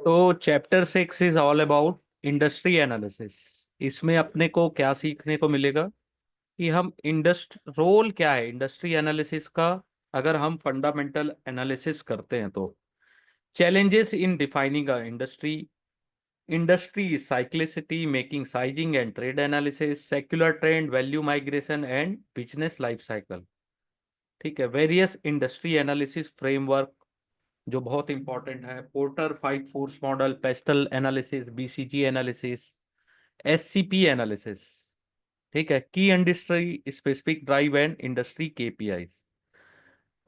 तो chapter 6 is all about industry analysis. इसमें अपने को क्या सीखने को मिलेगा कि हम रोल क्या है इंडस्ट्री एनालिसिस का। अगर हम फंडामेंटल एनालिसिस करते हैं तो challenges in defining a industry is cyclicity, making sizing and trade analysis, secular trend, value migration and business life cycle। ठीक है, वेरियस इंडस्ट्री एनालिसिस फ्रेमवर्क जो बहुत इंपॉर्टेंट है, porter 5 force model, pastel analysis, BCG analysis, SCP analysis. ठीक है, की industry specific drive and industry KPI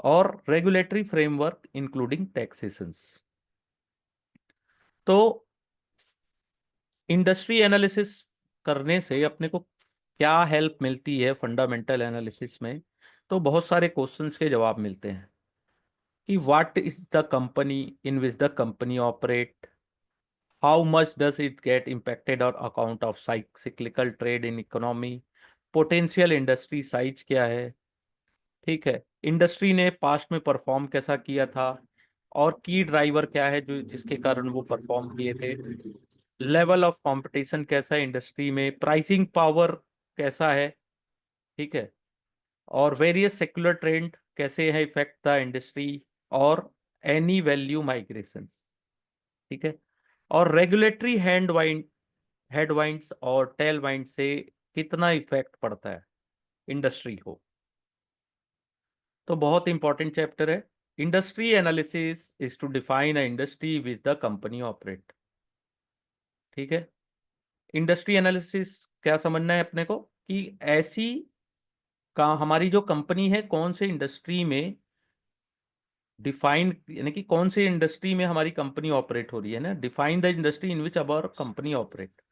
और regulatory framework including taxations. तो इंडस्ट्री एनालिसिस करने से अपने को क्या हेल्प मिलती है फंडामेंटल एनालिसिस में। तो बहुत सारे क्वेश्चंस के जवाब मिलते हैं कि what is the company in which the company operate, how much does it get impacted और account of cyclical trade in economy, potential industry size क्या है। ठीक है, इंडस्ट्री ने पास्ट में परफॉर्म कैसा किया था और की ड्राइवर क्या है जो जिसके कारण वो परफॉर्म किए थे, लेवल ऑफ कंपटीशन कैसा है इंडस्ट्री में, प्राइसिंग पावर कैसा है। ठीक है, और वेरियस सेक्युलर ट्रेंड कैसे है इफेक्ट द इंडस्ट्री, और एनी वैल्यू माइग्रेशन। ठीक है, और रेगुलेटरी हेडवाइंड्स और टेल वाइंड से कितना इफेक्ट पड़ता है इंडस्ट्री को। तो बहुत इंपॉर्टेंट चैप्टर है। Industry analysis is to define a industry which the company operate. ठीक है, इंडस्ट्री एनालिसिस क्या समझना है अपने को कि ऐसी का हमारी जो कंपनी है कौन से इंडस्ट्री में डिफाइन, यानी कि कौन से इंडस्ट्री में हमारी कंपनी ऑपरेट हो रही है ना, define the industry in which our company operate.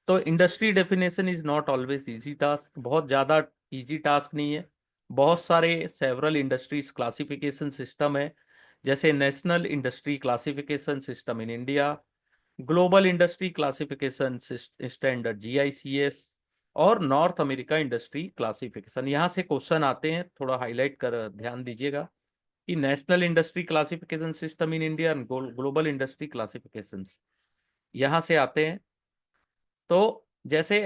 तो industry definition is not always easy task, बहुत ज़्यादा इजी टास्क नहीं है। बहुत सारे सेवरल इंडस्ट्रीज क्लासिफिकेशन सिस्टम है, जैसे national industry classification system in India, global industry classification standard GICS, और नॉर्थ अमेरिका इंडस्ट्री क्लासिफिकेशन। यहाँ से क्वेश्चन आते हैं, थोड़ा हाईलाइट कर ध्यान दीजिएगा कि national industry classification system in India, global industry classification यहाँ से आते हैं। तो जैसे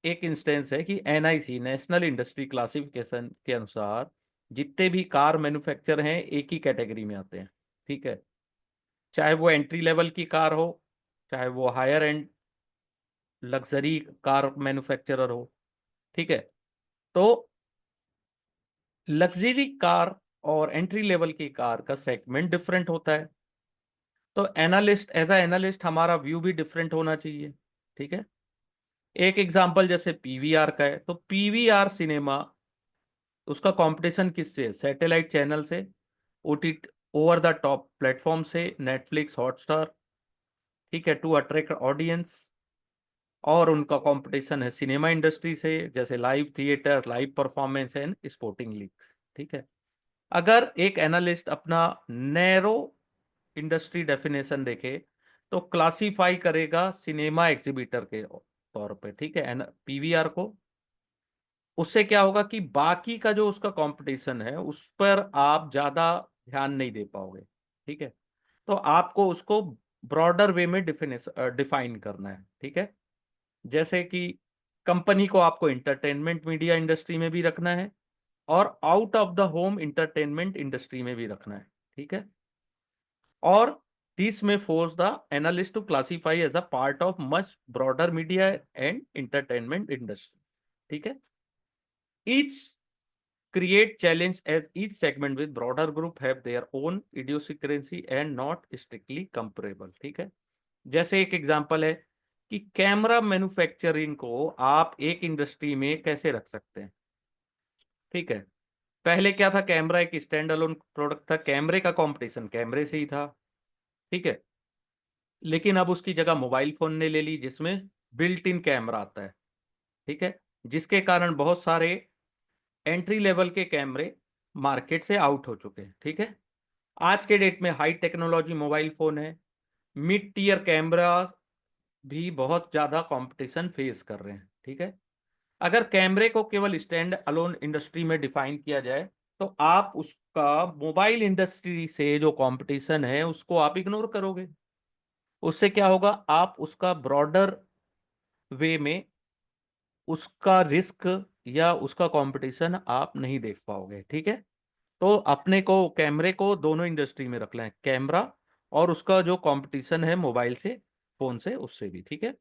एक इंस्टेंस है कि एनआईसी नेशनल इंडस्ट्री क्लासिफिकेशन के अनुसार जितने भी कार मैन्युफैक्चर हैं एक ही कैटेगरी में आते हैं। ठीक है, चाहे वो एंट्री लेवल की कार हो, चाहे वो higher end luxury car manufacturer हो। ठीक है, तो लग्जरी कार और एंट्री लेवल की कार का सेगमेंट डिफरेंट होता है। तो एनालिस्ट एज अ एनालिस्ट हमारा व्यू भी डिफरेंट होना चाहिए। ठीक है, एक एग्जांपल जैसे पीवीआर का है, तो पीवीआर सिनेमा उसका कंपटीशन किससे है, सैटेलाइट चैनल से, OTT over the top platform से, नेटफ्लिक्स, हॉटस्टार। ठीक है, टू अट्रैक्ट ऑडियंस। और उनका कंपटीशन है सिनेमा इंडस्ट्री से, जैसे live theatre, live performance and sporting league. ठीक है, अगर एक एनालिस्ट अपना नैरो इंडस्ट्री डेफिनेशन देखे तो क्लासिफाई करेगा सिनेमा एग्जीबिटर के तौर पे। ठीक है, पीवीआर को। उससे क्या होगा कि बाकी का जो उसका कंपटीशन है उस पर आप ज्यादा ध्यान नहीं दे पाओगे। ठीक है, तो आपको उसको ब्रॉडर वे में डिफाइन करना है। ठीक है, जैसे कि कंपनी को आपको इंटरटेनमेंट मीडिया इंडस्ट्री में भी रखना है और out of the home entertainment industry में भी रखना है। ठीक है, और this may force the analyst to classify as a part of much broader media and entertainment industry. ठीक है, each create challenge as each segment with broader group have their own idiosyncrasy and not strictly comparable। ठीक है, जैसे एक example है कि camera manufacturing को आप एक इंडस्ट्री में कैसे रख सकते हैं। ठीक है, पहले क्या था, कैमरा एक स्टैंड अलोन प्रोडक्ट था, कैमरे का कंपटीशन कैमरे से ही था। ठीक है, लेकिन अब उसकी जगह मोबाइल फोन ने ले ली जिसमें बिल्ट इन कैमरा आता है। ठीक है, जिसके कारण बहुत सारे एंट्री लेवल के कैमरे मार्केट से आउट हो चुके हैं। ठीक है, आज के डेट में हाई टेक्नोलॉजी मोबाइल फोन है, मिड टीयर कैमरा भी बहुत ज्यादा कंपटीशन फेस कर रहे हैं। ठीक है, अगर कैमरे को केवल स्टैंड अलोन इंडस्ट्री में डिफाइन किया जाए तो आप उस आपका मोबाइल इंडस्ट्री से जो कंपटीशन है उसको आप इग्नोर करोगे। उससे क्या होगा, आप उसका ब्रॉडर वे में उसका रिस्क या उसका कंपटीशन आप नहीं देख पाओगे। ठीक है, तो अपने को कैमरे को दोनों इंडस्ट्री में रख लें, कैमरा और उसका जो कंपटीशन है मोबाइल से, फोन से, उससे भी। ठीक है,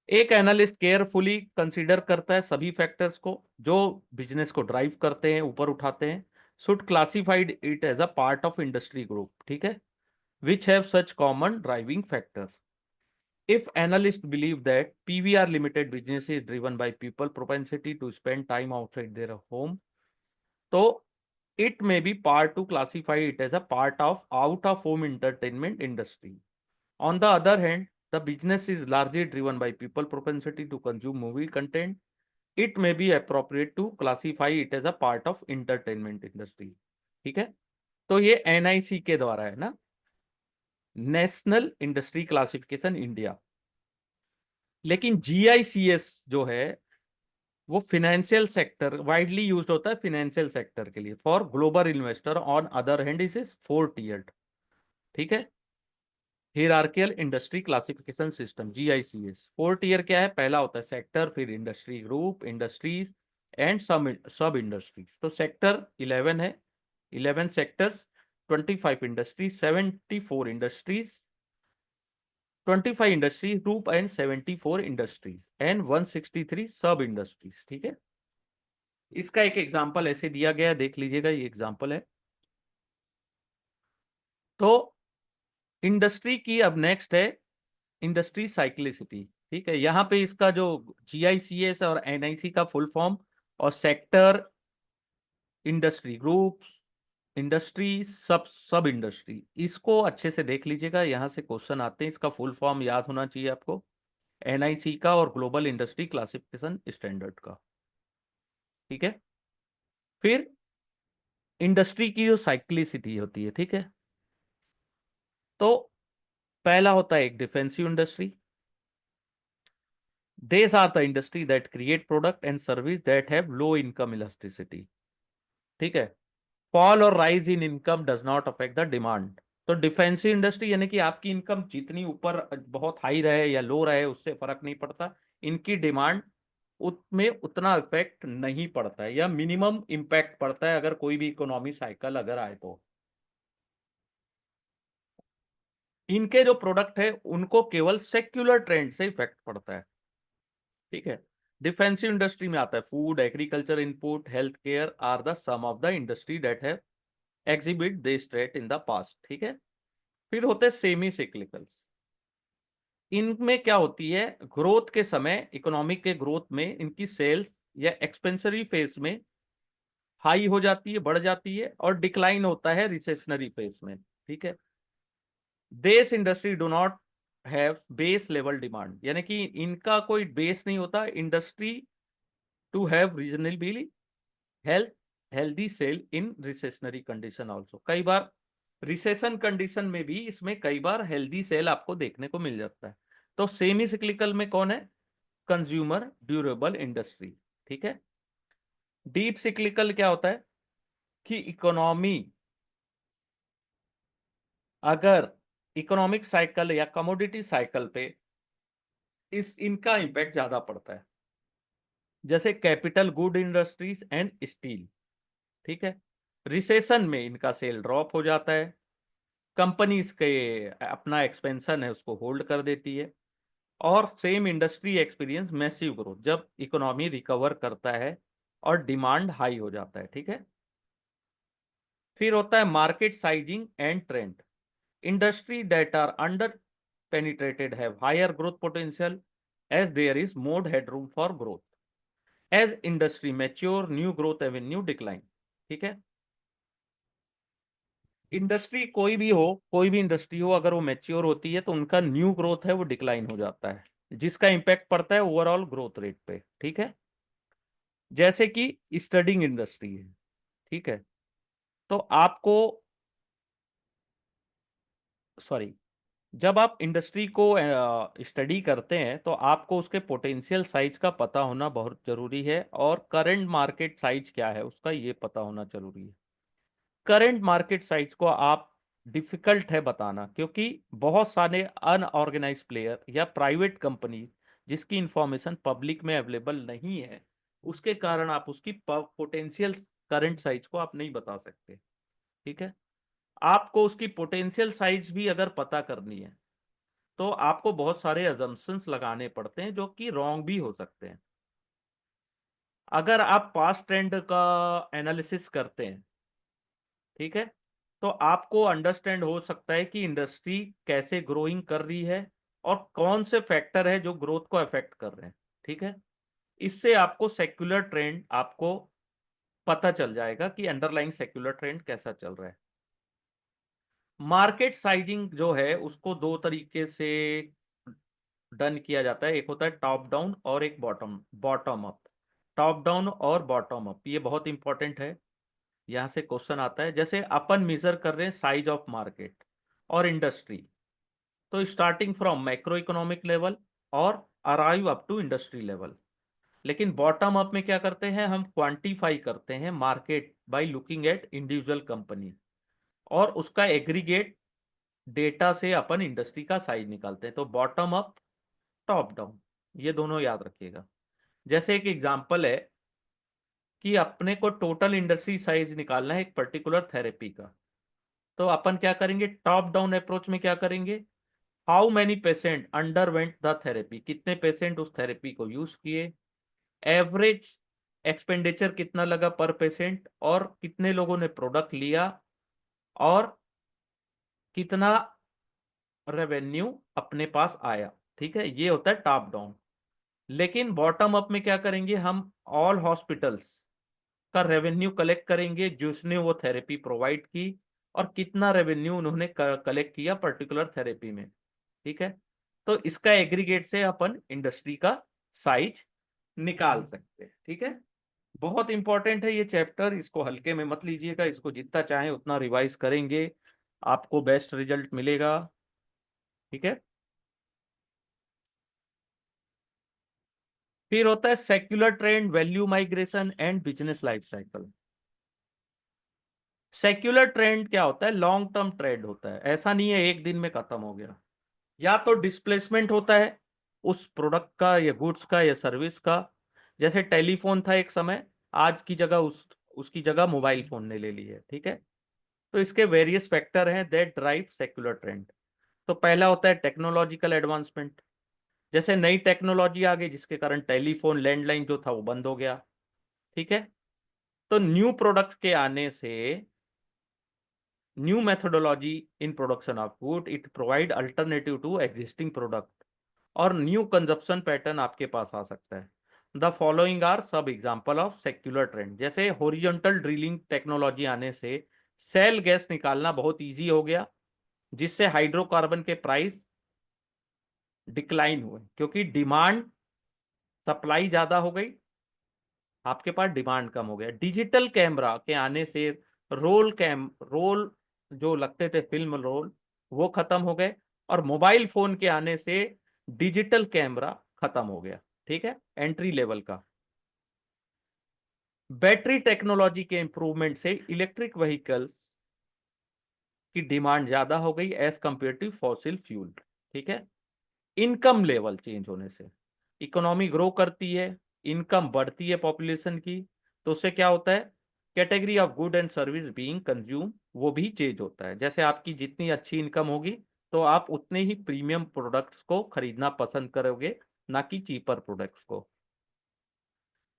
एक एनालिस्ट केयरफुली कंसीडर करता है सभी फैक्टर्स को जो बिजनेस को ड्राइव करते हैं, ऊपर उठाते हैं, should classified it as a part of industry group. ठीक है, which have such common driving factors. If analysts believe that PVR limited business is driven by people propensity to spend time outside their home, so it may be part to classify it as a part of out of home entertainment industry. On the other hand, the business is largely driven by people propensity to consume movie content. It may be appropriate to classify it as a part of entertainment industry. ठीक है, तो ये NIC के द्वारा है ना, national industry classification India. लेकिन GICS जो है वो फिनेंशियल सेक्टर वाइडली यूज होता है, फिनेंशियल सेक्टर के लिए, for global investor. On other hand is 4 tiered। ठीक है, hierarchical industry classification system, GICS। 4 tier क्या है, पहला होता है सेक्टर, फिर इंडस्ट्री ग्रुप, इंडस्ट्रीज एंड सब इंडस्ट्रीज। तो सेक्टर 11 है, 11 sectors, 25 industries, 74 industries, 25 industries group and 74 industries and 163 सब इंडस्ट्रीज। ठीक है, इसका एक एग्जांपल ऐसे दिया गया है, देख लीजिएगा, ये एग्जांपल है। तो इंडस्ट्री की अब नेक्स्ट है इंडस्ट्री साइक्लिसिटी। ठीक है, यहाँ पे इसका जो GICS और NIC का फुल फॉर्म और सेक्टर, इंडस्ट्री ग्रुप, इंडस्ट्री, सब सब इंडस्ट्री, इसको अच्छे से देख लीजिएगा, यहाँ से क्वेश्चन आते हैं। इसका फुल फॉर्म याद होना चाहिए आपको, NIC का और ग्लोबल इंडस्ट्री क्लासिफिकेशन स्टैंडर्ड का। ठीक है, फिर इंडस्ट्री की जो साइक्लिसिटी होती है, ठीक है, तो पहला होता है एक defensive industry. These are the industry that create product and service that have low income elasticity. ठीक है, फॉल और rise in income does not affect the demand. तो डिफेंसिव इंडस्ट्री यानी कि आपकी इनकम जितनी ऊपर बहुत हाई रहे या लो रहे उससे फर्क नहीं पड़ता, इनकी डिमांड उसमें उतना इफेक्ट नहीं पड़ता है या मिनिमम इम्पैक्ट पड़ता है अगर कोई भी इकोनॉमी साइकिल अगर आए तो। इनके जो प्रोडक्ट है उनको केवल सेक्युलर ट्रेंड से इफेक्ट पड़ता है। ठीक है, डिफेंसिव इंडस्ट्री में आता है food, agriculture input, health care are the some of the industry that have exhibit this trait in the past. ठीक है, फिर होते हैं सेमी सिक्लिकल्स। इनमें क्या होती है, ग्रोथ के समय, इकोनॉमिक के ग्रोथ में इनकी सेल्स या एक्सपेंसरी फेज में हाई हो जाती है, बढ़ जाती है, और डिक्लाइन होता है रिसेशनरी फेज में। ठीक है, देश industry do not have base level demand, यानी कि इनका कोई बेस नहीं होता industry to have reasonably health healthy sale in recessionary condition also. कई बार रिसेशन कंडीशन में भी इसमें कई बार हेल्दी सेल आपको देखने को मिल जाता है। तो सेमी सिक्लिकल में कौन है, कंज्यूमर ड्यूरेबल इंडस्ट्री। ठीक है, डीप सिक्लिकल क्या होता है कि इकोनॉमी, अगर इकोनॉमिक साइकिल या कमोडिटी साइकिल पे इस इनका इंपैक्ट ज्यादा पड़ता है, जैसे capital good industries and steel. ठीक है, रिसेशन में इनका सेल ड्रॉप हो जाता है, कंपनीज के अपना एक्सपेंशन है उसको होल्ड कर देती है, और same industry experience massive growth जब इकोनॉमी रिकवर करता है और डिमांड हाई हो जाता है। ठीक है, फिर होता है market sizing and trend. Industry that are under penetrated have higher growth potential as there is more headroom for growth. As industry mature new growth avenue decline. ठीक है, इंडस्ट्री कोई भी हो, कोई भी इंडस्ट्री हो, अगर वो मैच्योर होती है तो उनका न्यू ग्रोथ है वो डिक्लाइन हो जाता है, जिसका इंपैक्ट पड़ता है ओवरऑल ग्रोथ रेट पे। ठीक है, जैसे कि स्टडिंग इंडस्ट्री है। ठीक है, तो आपको, सॉरी, जब आप इंडस्ट्री को स्टडी करते हैं तो आपको उसके पोटेंशियल साइज का पता होना बहुत जरूरी है, और करंट मार्केट साइज क्या है उसका ये पता होना जरूरी है। करंट मार्केट साइज को आप डिफिकल्ट है बताना, क्योंकि बहुत सारे अनऑर्गेनाइज प्लेयर या प्राइवेट कंपनी जिसकी इंफॉर्मेशन पब्लिक में अवेलेबल नहीं है, उसके कारण आप उसकी पोटेंशियल करंट साइज को आप नहीं बता सकते। ठीक है, आपको उसकी पोटेंशियल साइज भी अगर पता करनी है तो आपको बहुत सारे अजम्पशंस लगाने पड़ते हैं जो कि रॉन्ग भी हो सकते हैं। अगर आप पास्ट ट्रेंड का एनालिसिस करते हैं, ठीक है, तो आपको अंडरस्टैंड हो सकता है कि इंडस्ट्री कैसे ग्रोइंग कर रही है और कौन से फैक्टर है जो ग्रोथ को अफेक्ट कर रहे हैं। ठीक है, इससे आपको सेक्युलर ट्रेंड आपको पता चल जाएगा कि अंडरलाइंग सेक्युलर ट्रेंड कैसा चल रहा है। मार्केट साइजिंग जो है उसको दो तरीके से डन किया जाता है, एक होता है टॉप डाउन और एक bottom bottom up. Top down और बॉटम अप ये बहुत इंपॉर्टेंट है। यहां से क्वेश्चन आता है, जैसे अपन मेजर कर रहे हैं साइज ऑफ मार्केट और इंडस्ट्री, तो starting from macro economic level और arrive up to industry level. लेकिन बॉटम अप में क्या करते हैं, हम क्वांटिफाई करते हैं market by looking at individual company और उसका एग्रीगेट डेटा से अपन इंडस्ट्री का साइज निकालते हैं। तो बॉटम अप, टॉप डाउन, ये दोनों याद रखिएगा। जैसे एक एग्जांपल है कि अपने को टोटल इंडस्ट्री साइज निकालना है एक पर्टिकुलर थेरेपी का, तो अपन क्या करेंगे, टॉप डाउन अप्रोच में क्या करेंगे, how many patient underwent the therapy, कितने पेशेंट उस थेरेपी को यूज किए, एवरेज एक्सपेंडिचर कितना लगा पर पेशेंट, और कितने लोगों ने प्रोडक्ट लिया, और कितना रेवेन्यू अपने पास आया। ठीक है, ये होता है टॉप डाउन। लेकिन बॉटम अप में क्या करेंगे, हम ऑल हॉस्पिटल्स का रेवेन्यू कलेक्ट करेंगे जिसने वो थेरेपी प्रोवाइड की, और कितना रेवेन्यू उन्होंने कलेक्ट किया पर्टिकुलर थेरेपी में। ठीक है, तो इसका एग्रीगेट से अपन इंडस्ट्री का साइज निकाल सकते हैं। ठीक है, बहुत इंपॉर्टेंट है ये चैप्टर, इसको हल्के में मत लीजिएगा, इसको जितना चाहें उतना रिवाइज करेंगे, आपको बेस्ट रिजल्ट मिलेगा। ठीक है, फिर होता है secular trend, value migration and business life cycle. Secular trend क्या होता है, लॉन्ग टर्म ट्रेंड होता है, ऐसा नहीं है एक दिन में खत्म हो गया। या तो डिस्प्लेसमेंट होता है उस प्रोडक्ट का या गुड्स का या सर्विस का, जैसे टेलीफोन था एक समय, आज की जगह उसकी जगह मोबाइल फोन ने ले ली है। ठीक है, तो इसके वेरियस फैक्टर हैं दैट ड्राइव सेक्युलर ट्रेंड। तो पहला होता है टेक्नोलॉजिकल एडवांसमेंट, जैसे नई टेक्नोलॉजी आ गई जिसके कारण टेलीफोन लैंडलाइन जो था वो बंद हो गया। ठीक है, तो न्यू प्रोडक्ट के आने से, new methodology in production of good, it provide alternative to existing product, और न्यू कंजप्शन पैटर्न आपके पास आ सकता है। द फॉलोइंग आर सब एग्जाम्पल ऑफ सेक्युलर ट्रेंड, जैसे हॉरिजॉन्टल ड्रिलिंग टेक्नोलॉजी आने से सेल गैस निकालना बहुत इजी हो गया, जिससे हाइड्रोकार्बन के प्राइस डिक्लाइन हुए, क्योंकि डिमांड, सप्लाई ज्यादा हो गई, आपके पास डिमांड कम हो गया। डिजिटल कैमरा के आने से रोल जो लगते थे फिल्म रोल, वो खत्म हो गए, और मोबाइल फोन के आने से डिजिटल कैमरा खत्म हो गया। ठीक है, एंट्री लेवल का। बैटरी टेक्नोलॉजी के इंप्रूवमेंट से इलेक्ट्रिक व्हीकल्स की डिमांड ज्यादा हो गई as compare to fossil fuel. ठीक है, इनकम लेवल चेंज होने से इकोनॉमी ग्रो करती है, इनकम बढ़ती है पॉपुलेशन की, तो उससे क्या होता है, category of good and service being consume वो भी चेंज होता है। जैसे आपकी जितनी अच्छी इनकम होगी तो आप उतने ही प्रीमियम प्रोडक्ट्स को खरीदना पसंद करोगे, ना कि चीपर प्रोडक्ट्स को।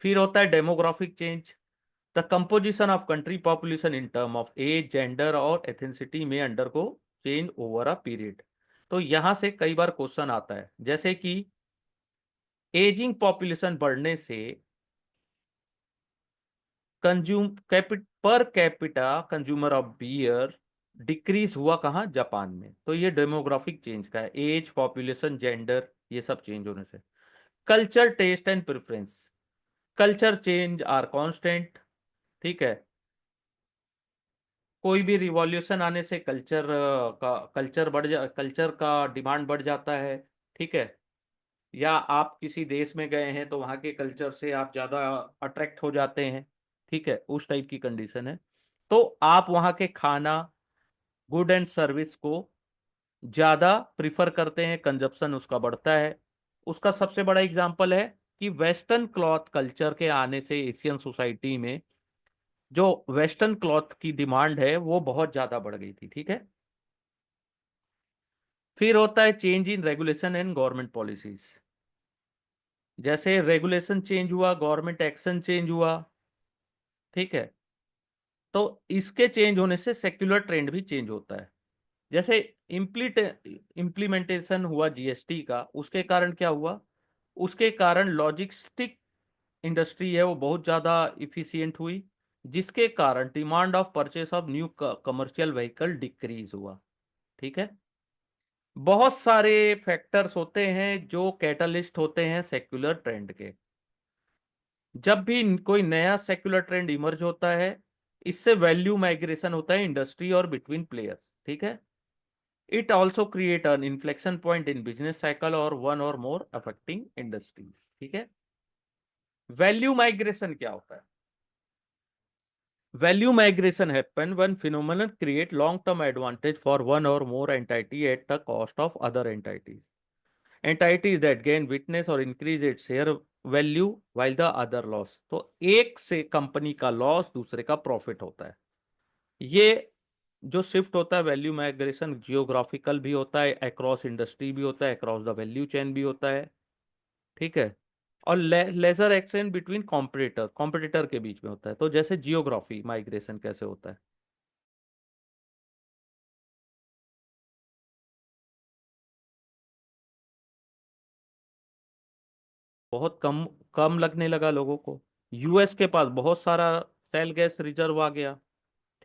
फिर होता है demographic change, the composition of country population in term of age, gender और एथेंसिटी में undergo change over a period. तो यहां से कई बार क्वेश्चन आता है, जैसे कि एजिंग पॉपुलेशन बढ़ने से consume per capita consumer of beer decrease हुआ कहाँ, जापान में। तो ये डेमोग्राफिक चेंज का है, एज, पॉपुलेशन, जेंडर, ये सब चेंज होने से। Culture, taste and preference, culture change are constant. ठीक है, कोई भी रिवॉल्यूशन आने से कल्चर का डिमांड बढ़ जाता है। ठीक है, या आप किसी देश में गए हैं तो वहाँ के कल्चर से आप ज़्यादा अट्रैक्ट हो जाते हैं। ठीक है, उस टाइप की कंडीशन है। तो आप वहां के खाना, गुड एंड सर्विस को ज्यादा प्रिफर करते हैं, कंजप्शन उसका बढ़ता है। उसका सबसे बड़ा एग्जांपल है कि वेस्टर्न क्लॉथ कल्चर के आने से एशियन सोसाइटी में जो वेस्टर्न क्लॉथ की डिमांड है वो बहुत ज्यादा बढ़ गई थी। ठीक है। फिर होता है change in regulation and government policies. जैसे रेगुलेशन चेंज हुआ, गवर्नमेंट एक्शन चेंज हुआ। ठीक है। तो इसके चेंज होने से सेक्युलर ट्रेंड भी चेंज होता है। जैसे इम्प्लीमेंटेशन हुआ जीएसटी का, उसके कारण क्या हुआ, उसके कारण लॉजिस्टिक इंडस्ट्री है वो बहुत ज़्यादा इफिशियंट हुई, जिसके कारण demand of purchase of new commercial vehicle decrease हुआ। ठीक है। बहुत सारे फैक्टर्स होते हैं जो कैटलिस्ट होते हैं सेक्युलर ट्रेंड के। जब भी कोई नया सेक्युलर ट्रेंड इमर्ज होता है, इससे वैल्यू माइग्रेशन होता है इंडस्ट्री और बिटवीन प्लेयर्स। ठीक है। It also create an inflection point in business cycle और वन और मोर अफेक्टिंग इंडस्ट्रीज। ठीक है। वैल्यू माइग्रेशन क्या होता है? Value migration happen when phenomenon create long term advantage for one or more entity at the cost of other entities. Entities that gain witness or increase its share value while the other loss. तो एक से company का loss दूसरे का profit होता है। ये जो शिफ्ट होता है वैल्यू माइग्रेशन जियोग्राफिकल भी होता है, अक्रॉस इंडस्ट्री भी होता है, अक्रॉस द वैल्यू चेन भी होता है। ठीक है। और लेजर एक्सचेंज बिटवीन कॉम्पिटिटर के बीच में होता है। तो जैसे जियोग्राफी माइग्रेशन कैसे होता है? बहुत कम कम लगने लगा लोगों को। यूएस के पास बहुत सारा सेल गैस रिजर्व आ गया।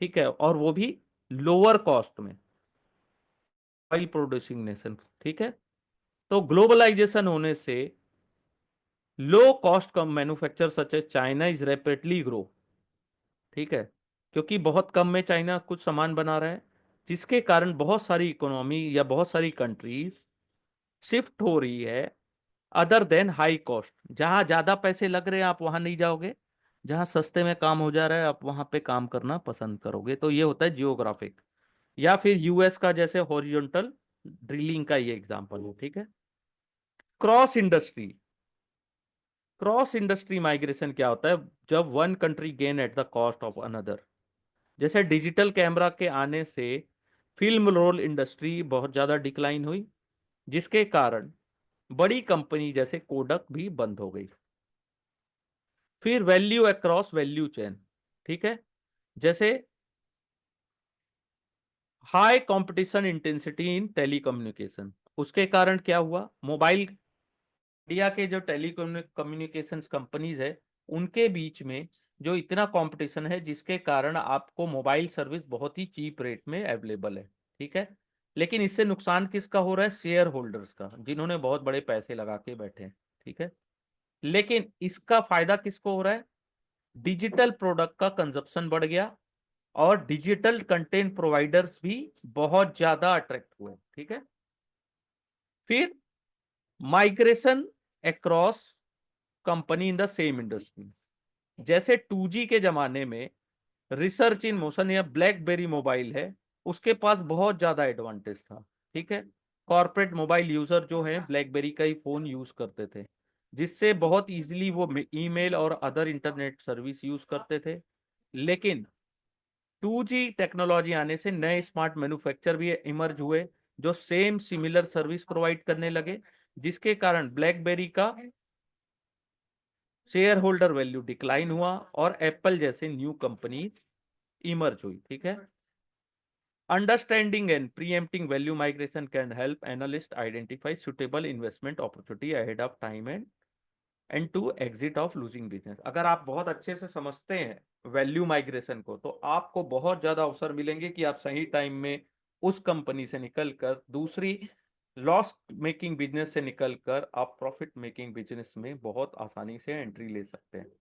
ठीक है। और वो भी लोअर कॉस्ट में, ऑयल प्रोड्यूसिंग नेशन। ठीक है। तो ग्लोबलाइजेशन होने से लो कॉस्ट कम manufacture such as China is rapidly grow. ठीक है। क्योंकि बहुत कम में चाइना कुछ सामान बना रहा है, जिसके कारण बहुत सारी इकोनॉमी या बहुत सारी कंट्रीज शिफ्ट हो रही है अदर देन हाई कॉस्ट। जहां ज्यादा पैसे लग रहे हैं आप वहां नहीं जाओगे, जहां सस्ते में काम हो जा रहा है आप वहां पे काम करना पसंद करोगे। तो ये होता है जियोग्राफिक। या फिर यूएस का जैसे हॉरिजॉन्टल ड्रिलिंग का ये एग्जांपल है। ठीक है। Cross industry, cross industry migration क्या होता है? जब one country gain at the cost of another. जैसे डिजिटल कैमरा के आने से फिल्म रोल इंडस्ट्री बहुत ज्यादा डिक्लाइन हुई, जिसके कारण बड़ी कंपनी जैसे कोडक भी बंद हो गई। फिर वैल्यू अक्रॉस वैल्यू चेन। ठीक है। जैसे high competition intensity in telecommunication, उसके कारण क्या हुआ, मोबाइल इंडिया के जो टेलीकम्युनिकेशंस कंपनीज है उनके बीच में जो इतना कंपटीशन है, जिसके कारण आपको मोबाइल सर्विस बहुत ही चीप रेट में अवेलेबल है। ठीक है। लेकिन इससे नुकसान किसका हो रहा है? शेयर होल्डर्स का, जिन्होंने बहुत बड़े पैसे लगा के बैठे हैं। ठीक है। लेकिन इसका फायदा किसको हो रहा है? डिजिटल प्रोडक्ट का कंजप्शन बढ़ गया और डिजिटल कंटेंट प्रोवाइडर्स भी बहुत ज्यादा अट्रैक्ट हुए। ठीक है। फिर migration across company in the same industry. जैसे 2G के जमाने में रिसर्च इन मोशन या ब्लैकबेरी मोबाइल है, उसके पास बहुत ज्यादा एडवांटेज था। ठीक है। कॉर्पोरेट मोबाइल यूजर जो है ब्लैकबेरी का ही फोन यूज करते थे, जिससे बहुत इजीली वो ईमेल और अदर इंटरनेट सर्विस यूज करते थे। लेकिन 2G टेक्नोलॉजी आने से नए स्मार्ट मैन्युफैक्चर भी इमर्ज हुए, जो सेम सिमिलर सर्विस प्रोवाइड करने लगे, जिसके कारण ब्लैकबेरी का शेयर होल्डर वैल्यू डिक्लाइन हुआ और एप्पल जैसे न्यू कंपनी इमर्ज हुई। ठीक है। Understanding and preempting value migration can help analyst identify suitable investment opportunity ahead of time and to exit of losing business. अगर आप बहुत अच्छे से समझते हैं वैल्यू माइग्रेशन को, तो आपको बहुत ज्यादा अवसर मिलेंगे कि आप सही टाइम में उस कंपनी से निकलकर दूसरी लॉस मेकिंग बिजनेस से निकलकर आप प्रॉफिट मेकिंग बिजनेस में बहुत आसानी से एंट्री ले सकते हैं।